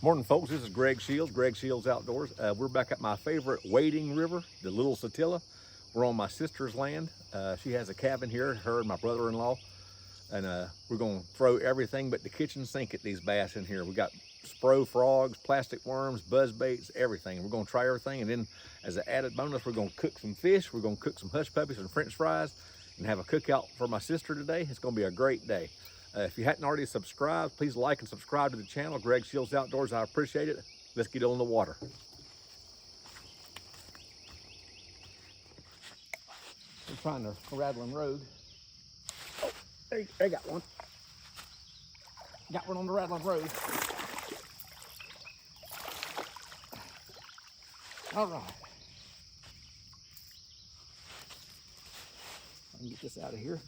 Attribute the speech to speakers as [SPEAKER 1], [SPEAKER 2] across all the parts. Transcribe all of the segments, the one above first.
[SPEAKER 1] Morning, folks. This is Greg Shields, Greg Shields Outdoors. We're back at my favorite wading river, the Little Satilla. We're on my sister's land. She has a cabin here, her and my brother-in-law. And we're going to throw everything but the kitchen sink at these bass in here. We got spro frogs, plastic worms, buzz baits, everything. We're going to try everything. And then as an added bonus, we're going to cook some fish. We're going to cook some hush puppies and french fries and have a cookout for my sister today. It's going to be a great day. If you hadn't already subscribed, please like and subscribe to the channel, Greg Shields Outdoors. I appreciate it. Let's get on the water. I'm trying the rattling road. Oh, there got one. Got one on the rattling road. All right. I can get this out of here.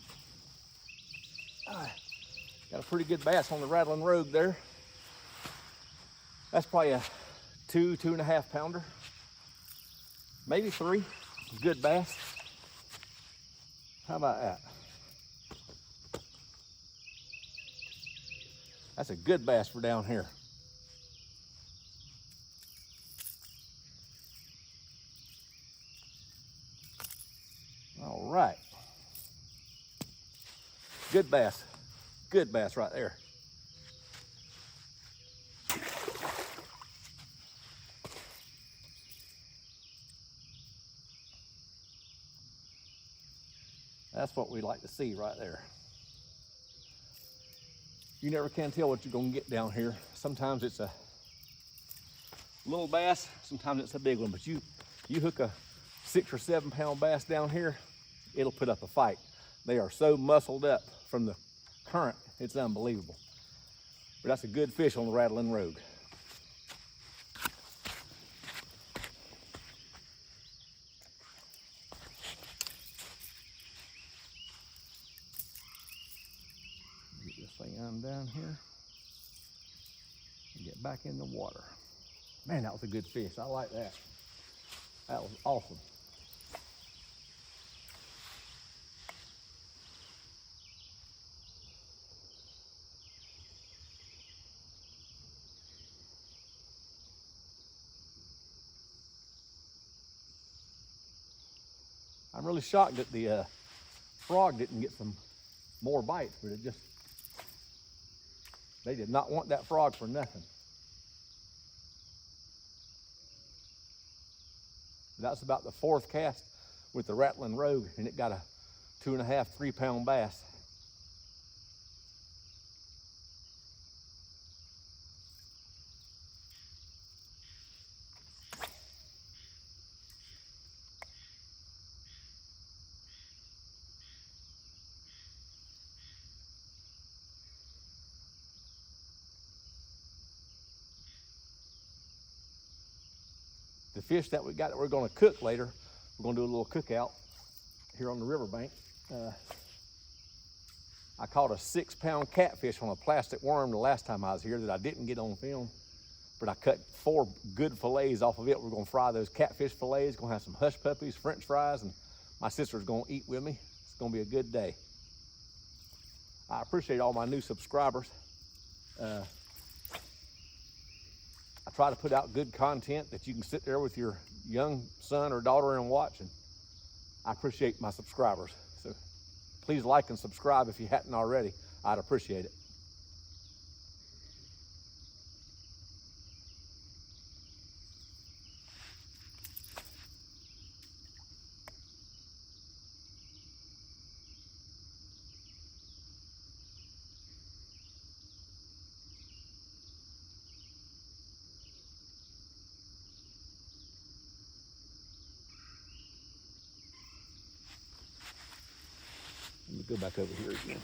[SPEAKER 1] Got a pretty good bass on the rattling road there. That's probably a 2.5 pounder. Maybe 3. Good bass. How about that? That's a good bass for down here. All right. Good bass. Good bass right there. That's what we like to see right there. You never can tell what you're gonna get down here. Sometimes it's a little bass, sometimes it's a big one, but you hook a 6 or 7 pound bass down here, it'll put up a fight. They are so muscled up from the current, it's unbelievable. But that's a good fish on the rattling road. Get this thing down here and get back in the water. Man, that was a good fish. I like that. That was awesome. I'm really shocked that the frog didn't get some more bites, but they did not want that frog for nothing. That's about the 4th cast with the rattling rogue, and it got a 2.5, 3 pound bass. The fish that we got that we're going to cook later, we're going to do a little cookout here on the riverbank. I caught a 6 pound catfish on a plastic worm the last time I was here that I didn't get on film, but I cut 4 good fillets off of it. We're going to fry those catfish fillets, going to have some hush puppies, french fries, and my sister's going to eat with me. It's going to be a good day. I appreciate all my new subscribers. I try to put out good content that you can sit there with your young son or daughter and watch, and I appreciate my subscribers. So please like and subscribe if you hadn't already. I'd appreciate it. Let me go back over here again.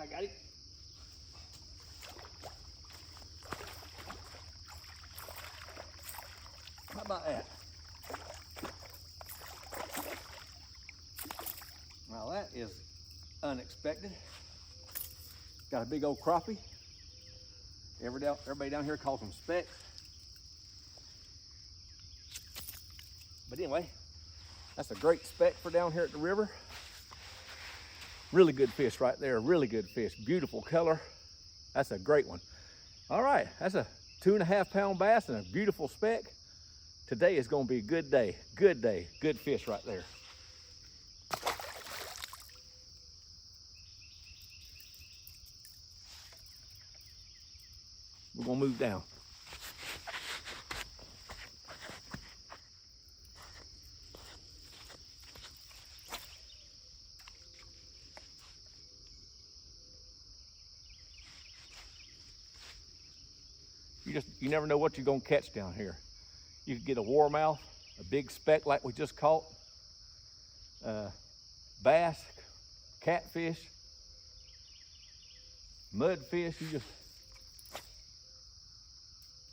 [SPEAKER 1] I got it. How about that? Now that is unexpected. Got a big old crappie. Everybody down here calls them specks. But anyway, that's a great speck for down here at the river. Really good fish right there, really good fish. Beautiful color. That's a great one. All right, that's a 2.5 pound bass and a beautiful speck. Today is gonna be a good day, good fish right there. We're gonna move down. You never know what you're gonna catch down here. You could get a warmouth, a big speck like we just caught, bass, catfish, mudfish.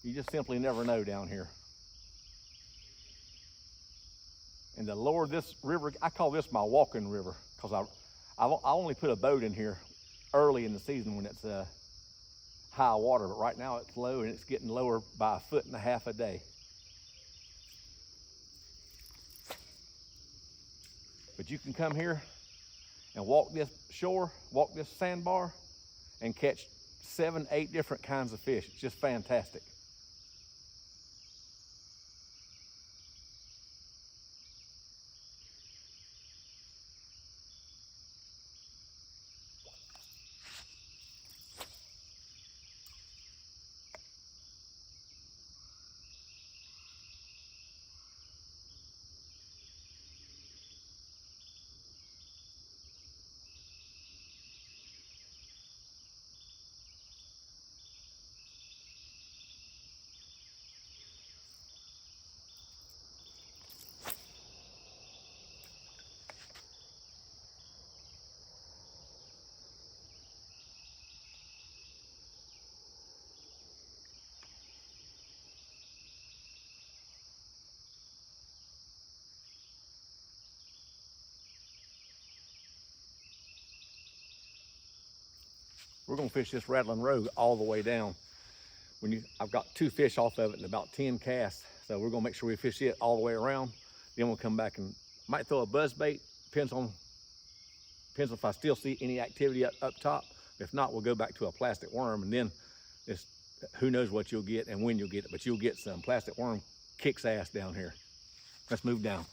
[SPEAKER 1] You just simply never know down here. And the lower this river, I call this my walking river because I only put a boat in here early in the season when it's high water, but right now it's low and it's getting lower by 1.5 foot a day. But you can come here and walk this shore, walk this sandbar, and catch 7, 8 different kinds of fish. It's just fantastic. We're gonna fish this Rattling Road all the way down. I've got 2 fish off of it and about 10 casts. So we're gonna make sure we fish it all the way around. Then we'll come back and might throw a buzz bait. Depends on if I still see any activity up top. If not, we'll go back to a plastic worm, and then who knows what you'll get and when you'll get it, but you'll get some. Plastic worm kicks ass down here. Let's move down.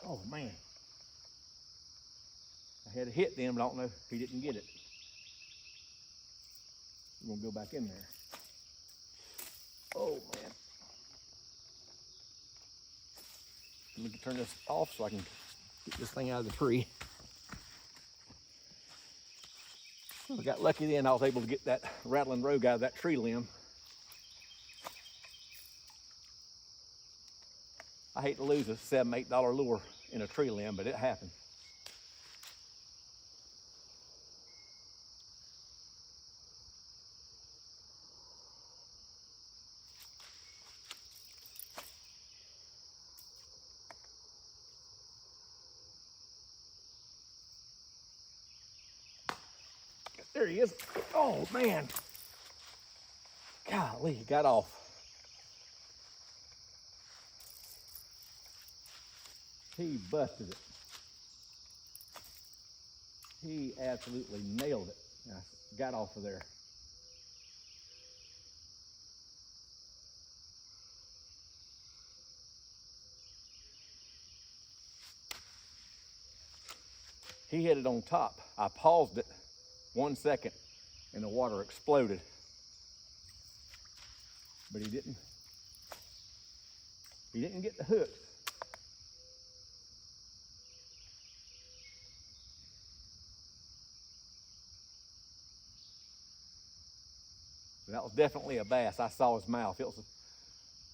[SPEAKER 1] Oh man, I had a hit then, but I don't know if he didn't get it. We're gonna go back in there. Oh man. Let me turn this off so I can get this thing out of the tree. I got lucky then, I was able to get that Rattling Rogue out of that tree limb. I hate to lose a $7, $8 lure in a tree limb, but it happened. There he is. Oh man. Golly, he got off. He busted it. He absolutely nailed it. I got off of there. He hit it on top. I paused it 1 second and the water exploded. But he didn't get the hook. That was definitely a bass. I saw his mouth. It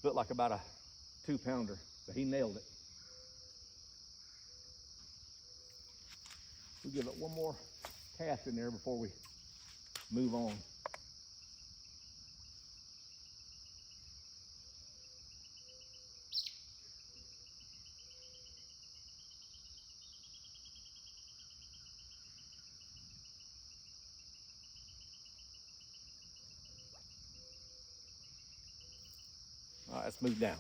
[SPEAKER 1] looked like about a 2-pounder, but he nailed it. We'll give it one more cast in there before we move on. All right, let's move down.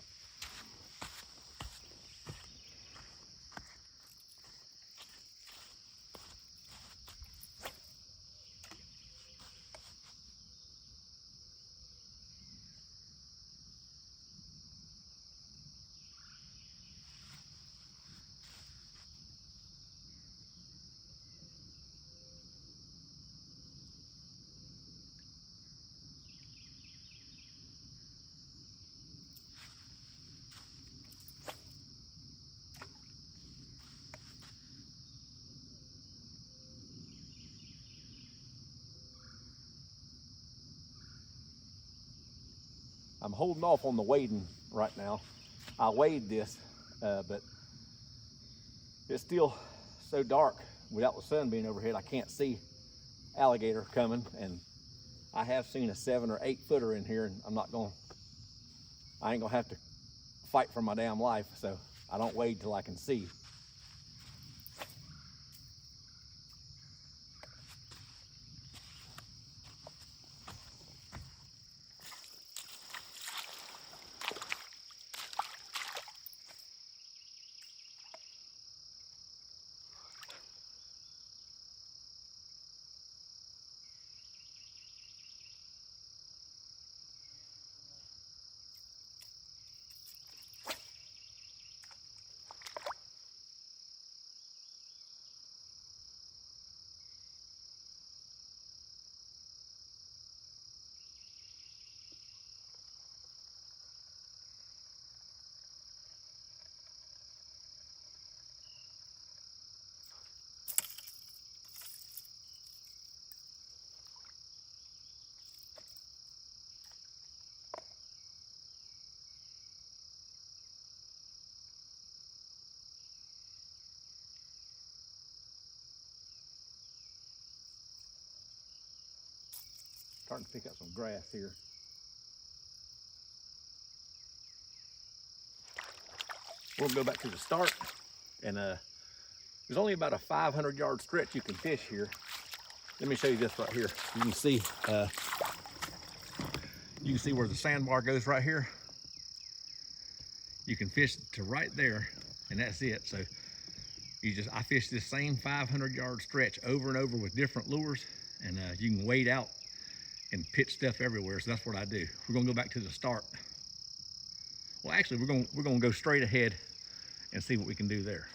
[SPEAKER 1] I'm holding off on the wading right now. I weighed this, but it's still so dark without the sun being overhead. I can't see alligator coming, and I have seen a 7 or 8 footer in here, and I ain't gonna have to fight for my damn life, so I don't wade till I can see. Starting to pick up some grass here. We'll go back to the start, and there's only about a 500-yard stretch you can fish here. Let me show you this right here. You can see where the sandbar goes right here. You can fish to right there, and that's it. So I fish this same 500-yard stretch over and over with different lures, and you can wade out and pitch stuff everywhere. So that's what I do. We're gonna go back to the start. Well, actually, we're gonna go straight ahead and see what we can do there.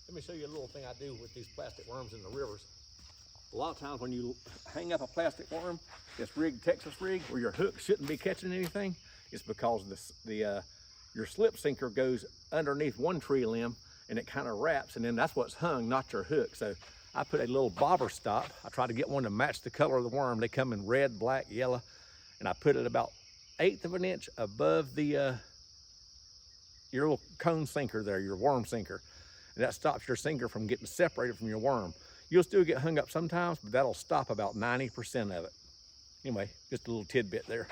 [SPEAKER 1] Let me show you a little thing I do with these plastic worms in the rivers. A lot of times when you hang up a plastic worm, this rig, Texas rig, where your hook shouldn't be catching anything, it's because your slip sinker goes underneath one tree limb and it kind of wraps, and then that's what's hung, not your hook. So I put a little bobber stop. I try to get one to match the color of the worm. They come in red, black, yellow, and I put it about 1/8 of an inch above the your little cone sinker there, your worm sinker. And that stops your sinker from getting separated from your worm. You'll still get hung up sometimes, but that'll stop about 90% of it. Anyway, just a little tidbit there.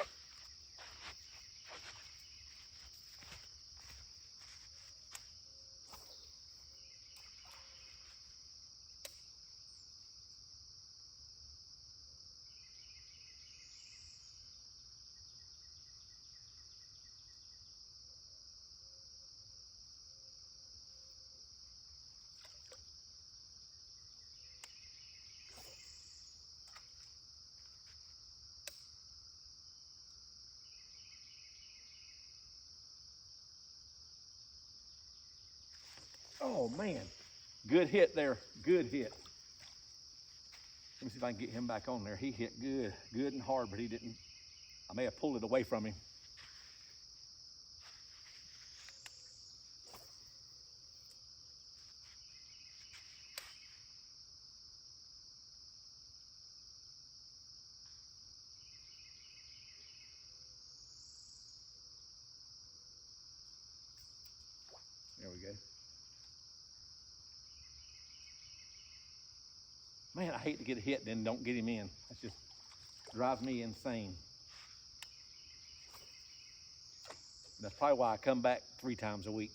[SPEAKER 1] Oh man, good hit there, good hit. Let me see if I can get him back on there. He hit good and hard, but he didn't. I may have pulled it away from him. There we go. Man, I hate to get a hit and then don't get him in. That just drives me insane. That's probably why I come back 3 times a week.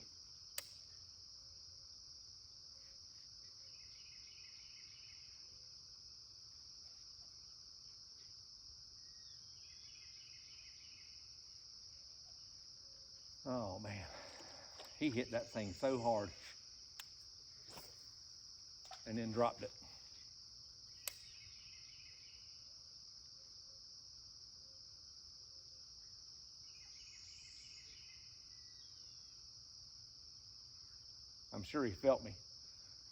[SPEAKER 1] Oh man, he hit that thing so hard and then dropped it. I'm sure he felt me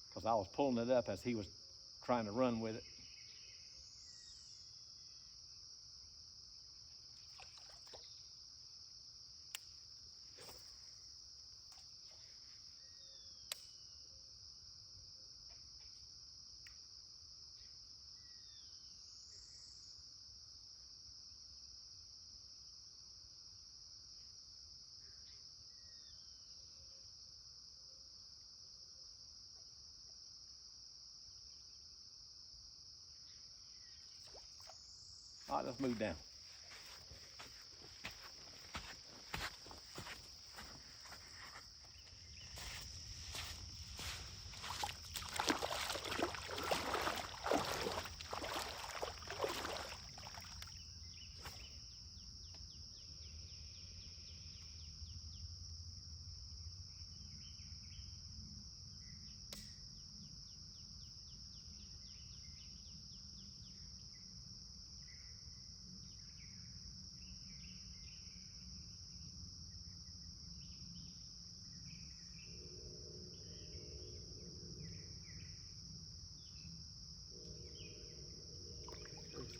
[SPEAKER 1] because I was pulling it up as he was trying to run with it. All right, let's move down.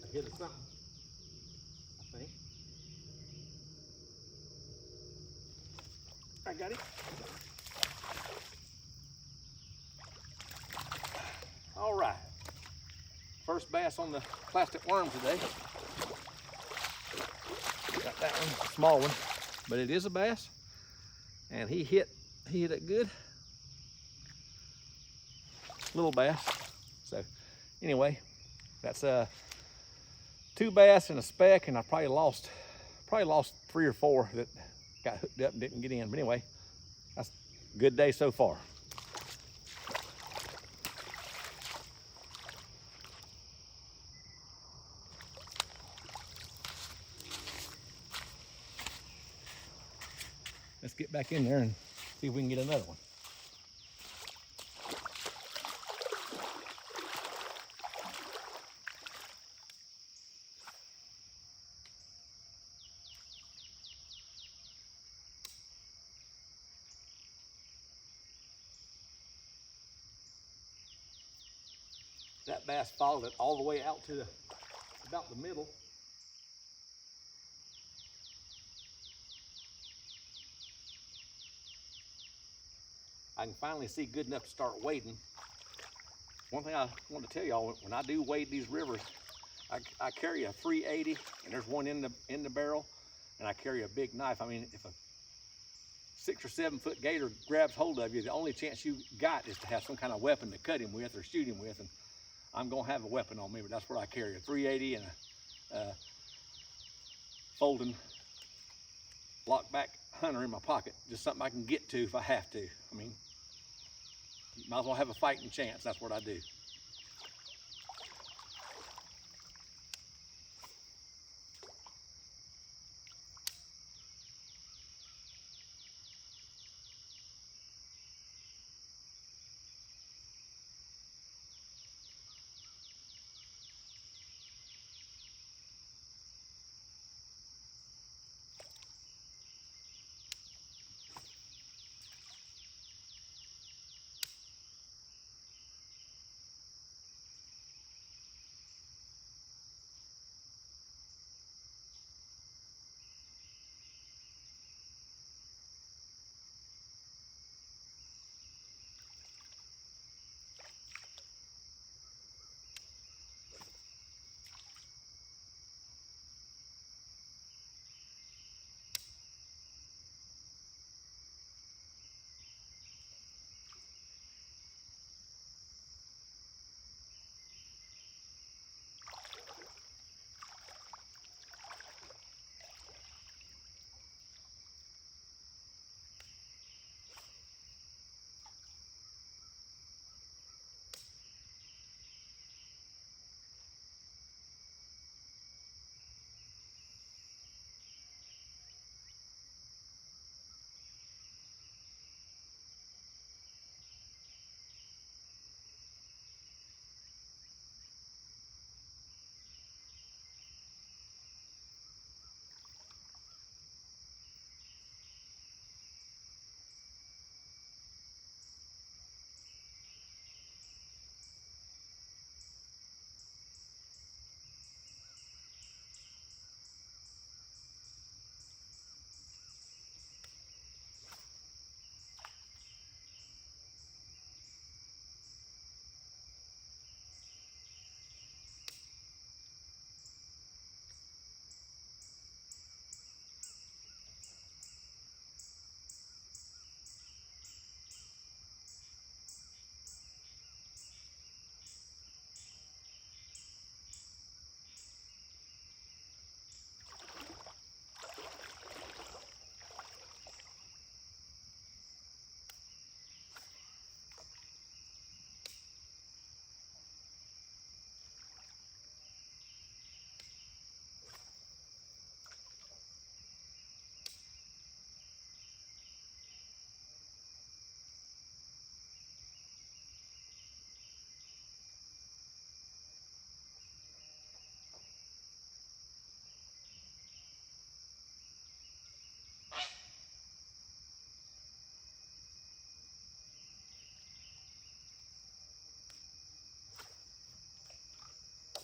[SPEAKER 1] I hit something, I think. I got it. All right. First bass on the plastic worm today. Got that one, small one, but it is a bass. And he hit it good. Little bass. So anyway, that's 2 bass and a speck, and I probably lost 3 or 4 that got hooked up and didn't get in. But anyway, that's a good day so far. Let's get back in there and see if we can get another one. That bass followed it all the way out to about the middle. I can finally see good enough to start wading. One thing I want to tell y'all, when I do wade these rivers, I carry a 380 and there's one in the barrel, and I carry a big knife. I mean, if a 6 or 7 foot gator grabs hold of you, the only chance you got is to have some kind of weapon to cut him with or shoot him with, and I'm gonna have a weapon on me, but that's what I carry, a 380 and a folding lock back hunter in my pocket, just something I can get to if I have to. I mean, might as well have a fighting chance. That's what I do.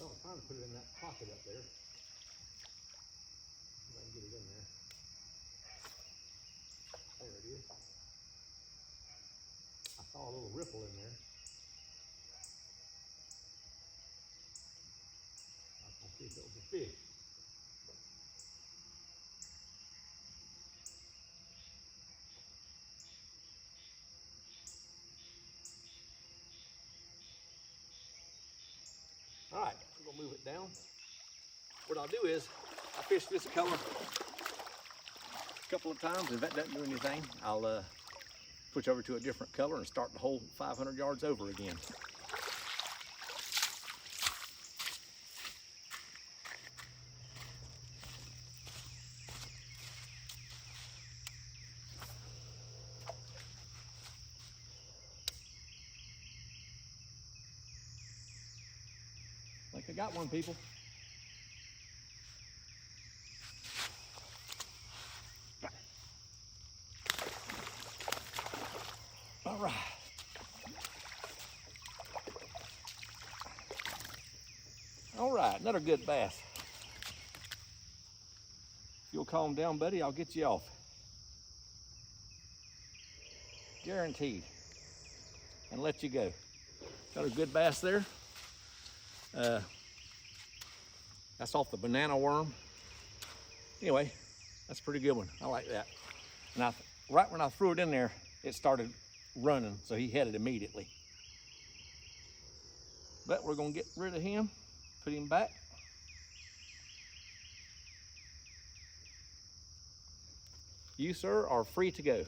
[SPEAKER 1] Well, I'm trying to put it in that pocket up there. If I can get it in there. There it is. I saw a little ripple in there. I was gonna see if it was a fish. All right, I'm gonna move it down. What I'll do is, I fish this color a couple of times. If that doesn't do anything, I'll switch over to a different color and start the whole 500 yards over again. I think I got one, people. All right. All right, another good bass. If you'll calm down, buddy, I'll get you off. Guaranteed. And let you go. Got a good bass there. That's off the banana worm. Anyway, that's a pretty good one. I like that. And right when I threw it in there, it started running, so he had it immediately. But we're gonna get rid of him, put him back. You, sir, are free to go.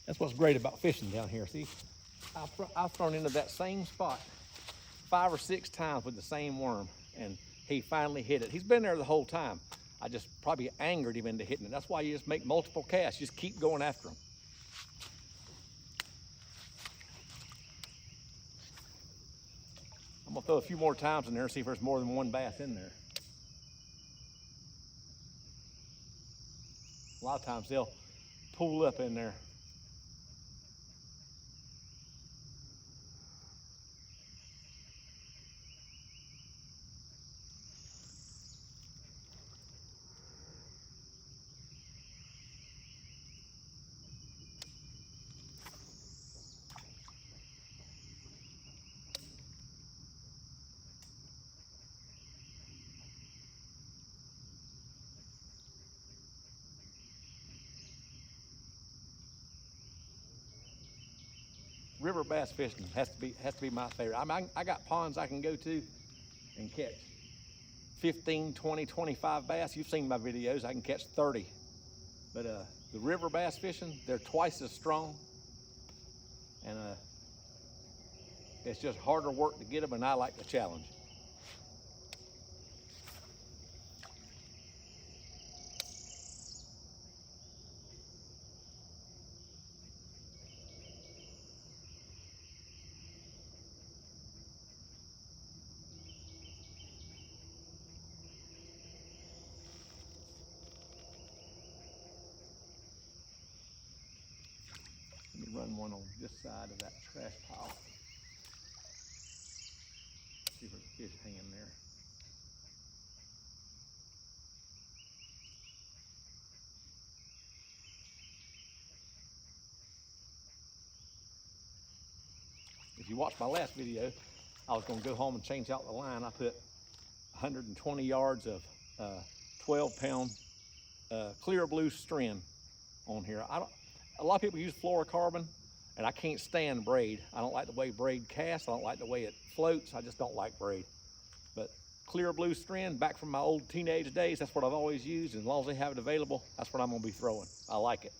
[SPEAKER 1] That's what's great about fishing down here. See, I've thrown into that same spot 5 or 6 times with the same worm, and he finally hit it. He's been there the whole time. I just probably angered him into hitting it. That's why you just make multiple casts. Just keep going after them. I'm gonna throw a few more times in there and see if there's more than one bass in there. A lot of times they'll pull up in there. River bass fishing has to be my favorite. I got ponds I can go to and catch 15, 20, 25 bass. You've seen my videos. I can catch 30. But the river bass fishing, they're twice as strong, and it's just harder work to get them, and I like the challenge. Let me run one on this side of that trash pile. See if there's a fish hanging there. If you watched my last video, I was going to go home and change out the line. I put 120 yards of 12-pound clear blue string on here. A lot of people use fluorocarbon, and I can't stand braid. I don't like the way braid casts. I don't like the way it floats. I just don't like braid. But clear blue string, back from my old teenage days, that's what I've always used. And as long as they have it available, that's what I'm going to be throwing. I like it.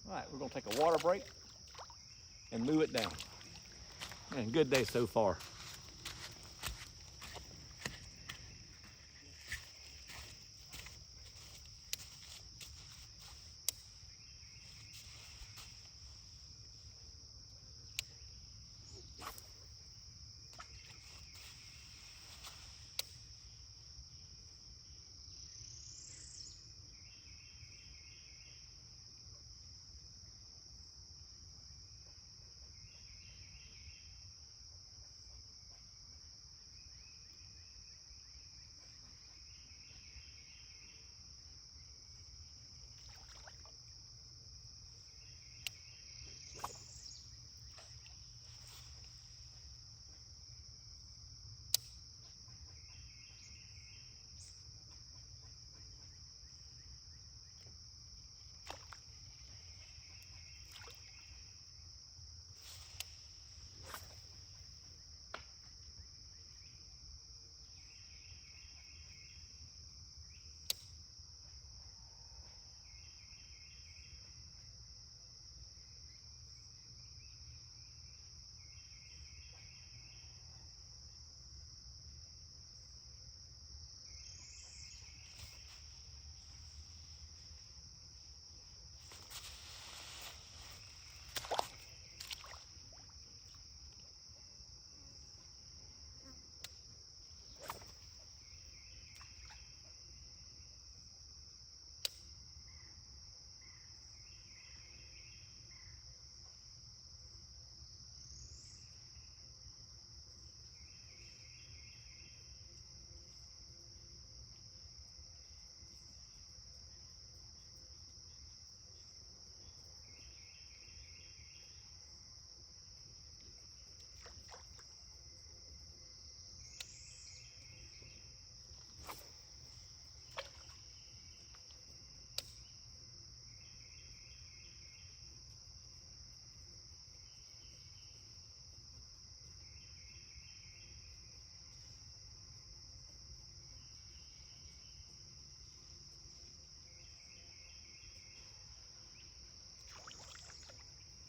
[SPEAKER 1] All right, we're gonna take a water break and move it down. And good day so far.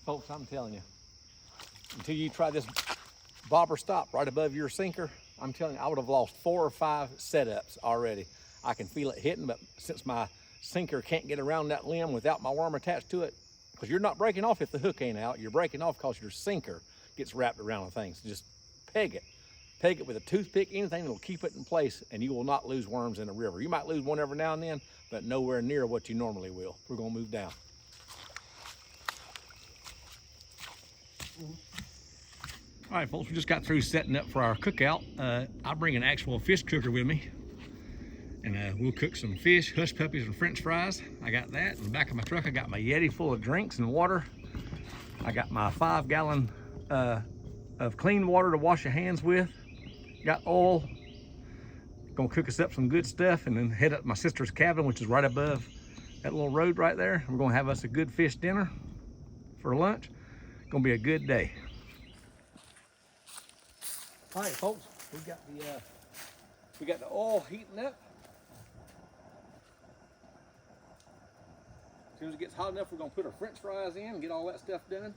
[SPEAKER 1] Folks, I'm telling you, until you try this bobber stop right above your sinker, I'm telling you, I would have lost 4 or 5 setups already. I can feel it hitting, but since my sinker can't get around that limb without my worm attached to it, because you're not breaking off if the hook ain't out, you're breaking off because your sinker gets wrapped around the thing. So just peg it. Peg it with a toothpick, anything that'll keep it in place, and you will not lose worms in the river. You might lose one every now and then, but nowhere near what you normally will. We're gonna move down. All right, folks, we just got through setting up for our cookout. I bring an actual fish cooker with me, and we'll cook some fish, hush puppies, and french fries. I got that. In the back of my truck, I got my Yeti full of drinks and water. I got my 5-gallon of clean water to wash your hands with. Got oil. Gonna cook us up some good stuff and then head up to my sister's cabin, which is right above that little road right there. We're gonna have us a good fish dinner for lunch. Gonna be a good day. All right, folks, we got the oil heating up. As soon as it gets hot enough, we're gonna put our french fries in and get all that stuff done.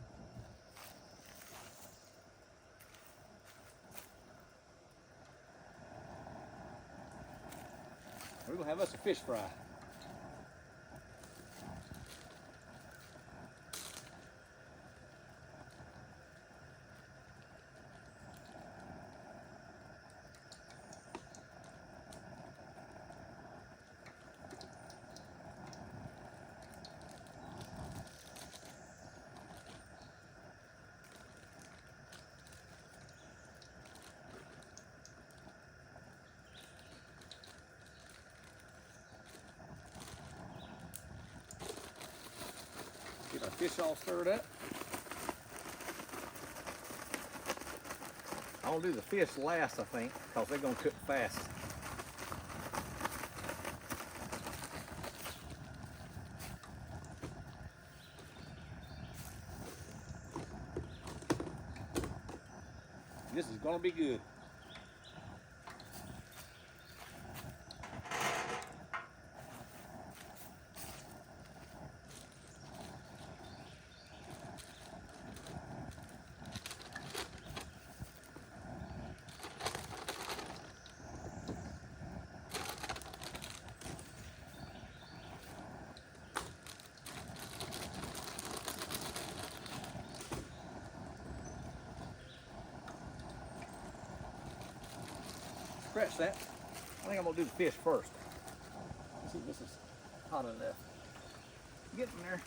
[SPEAKER 1] We're gonna have us a fish fry. Get our fish all stirred up. I'll do the fish last, I think, because they're gonna cook fast. This is gonna be good. Scratch that. I think I'm gonna do the fish first. Let's see if this is hot enough. Get in there.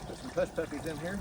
[SPEAKER 1] Put some hush puppies in here.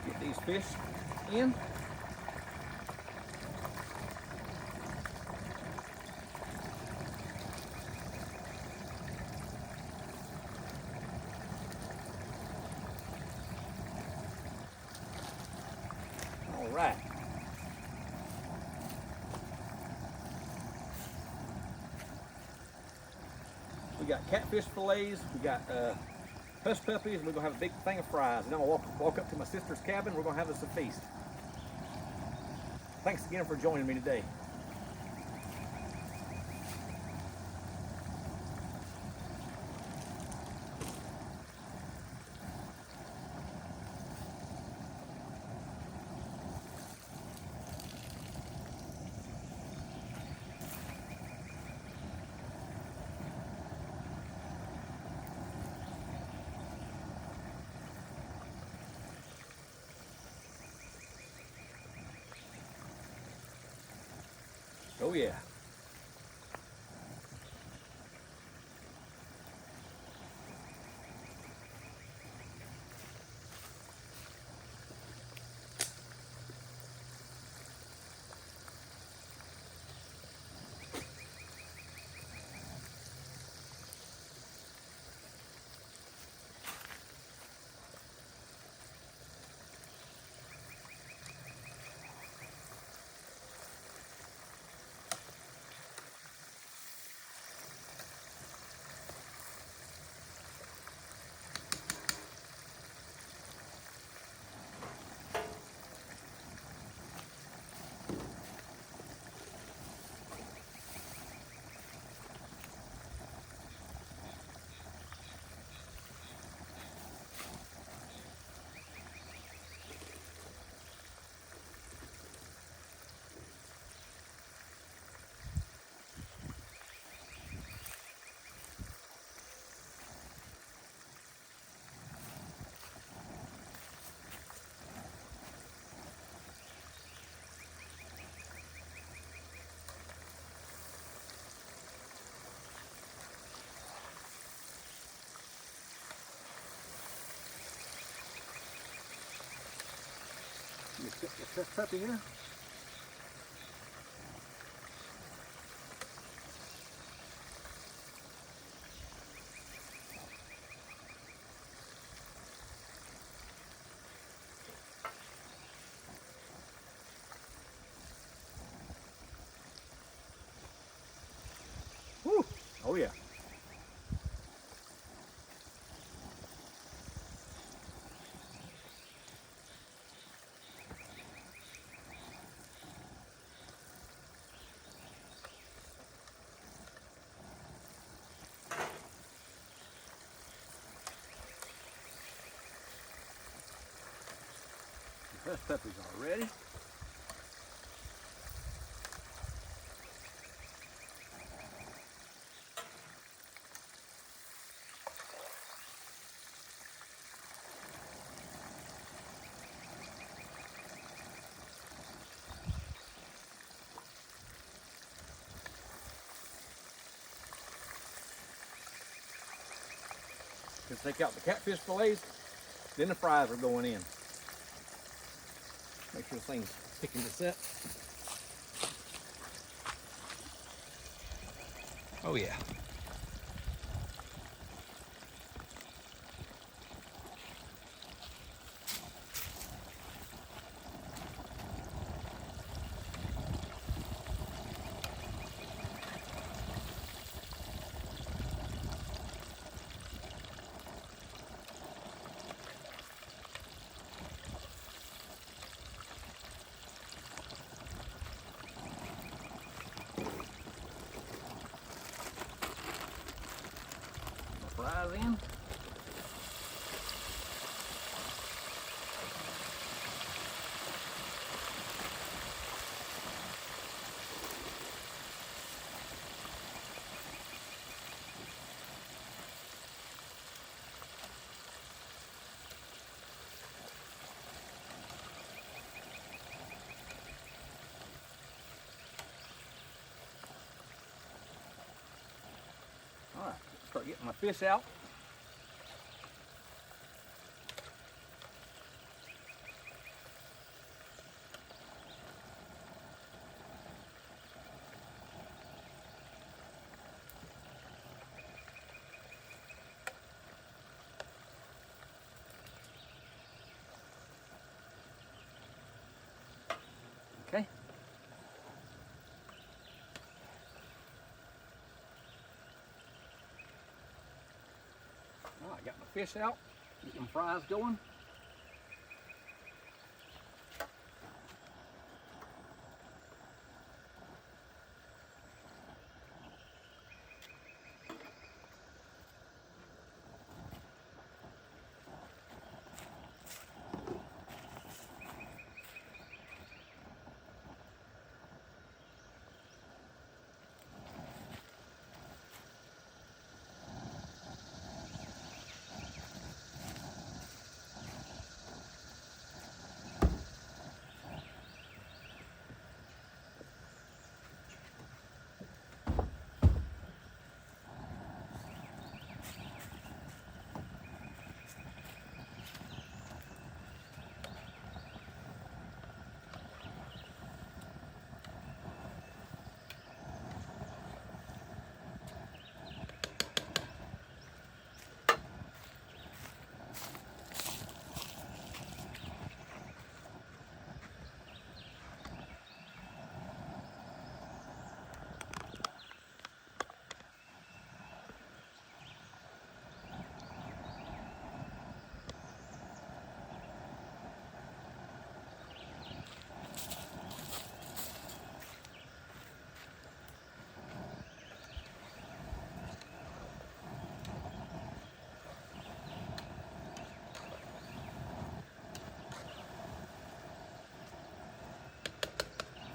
[SPEAKER 1] Get these fish in. All right. We got catfish fillets. We got hush puppies, and we're gonna have a big thing of fries. And then I'll walk up to my sister's cabin. We're gonna have us a feast. Thanks again for joining me today. Oh yeah. Fresh puppy here. Woo! Oh yeah. Fresh puppies already. Just take out the catfish fillets, then the fries are going in. Make sure the thing's picking to set. Oh yeah. Fries in. All right, start getting my fish out. Okay. All right, got my fish out. Get them fries going.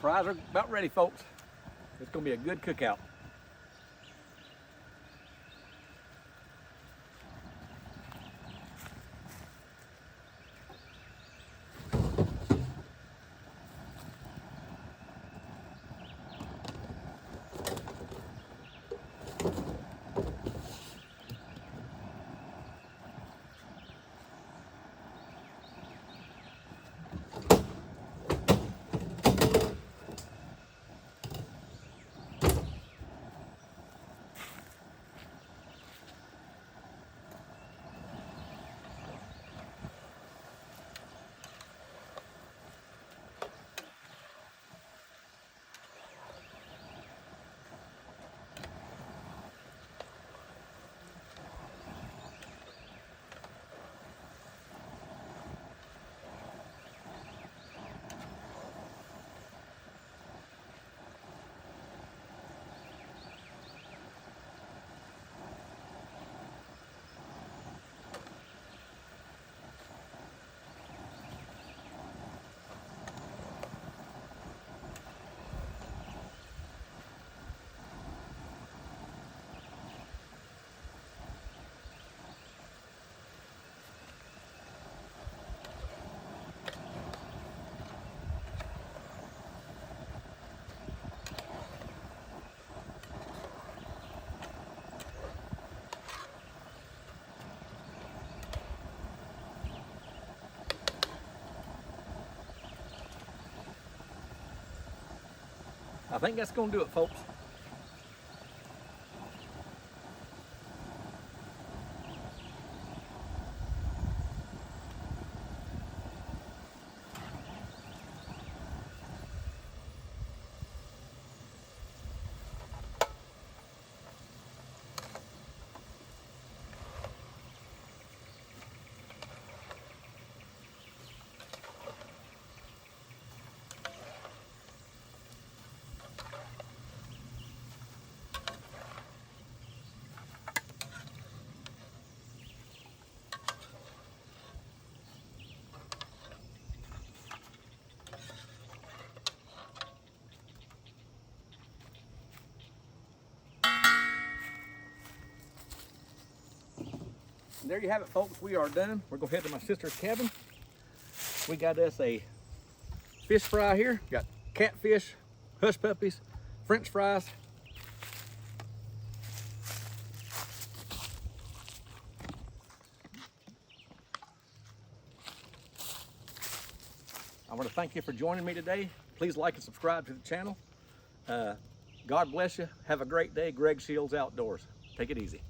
[SPEAKER 1] Fries are about ready, folks. It's gonna be a good cookout. I think that's gonna do it, folks. And there you have it, folks. We are done. We're gonna head to my sister's cabin. We got us a fish fry here. Got catfish, hush puppies, French fries. I want to thank you for joining me today. Please like and subscribe to the channel. God bless you. Have a great day. Greg Shields Outdoors. Take it easy.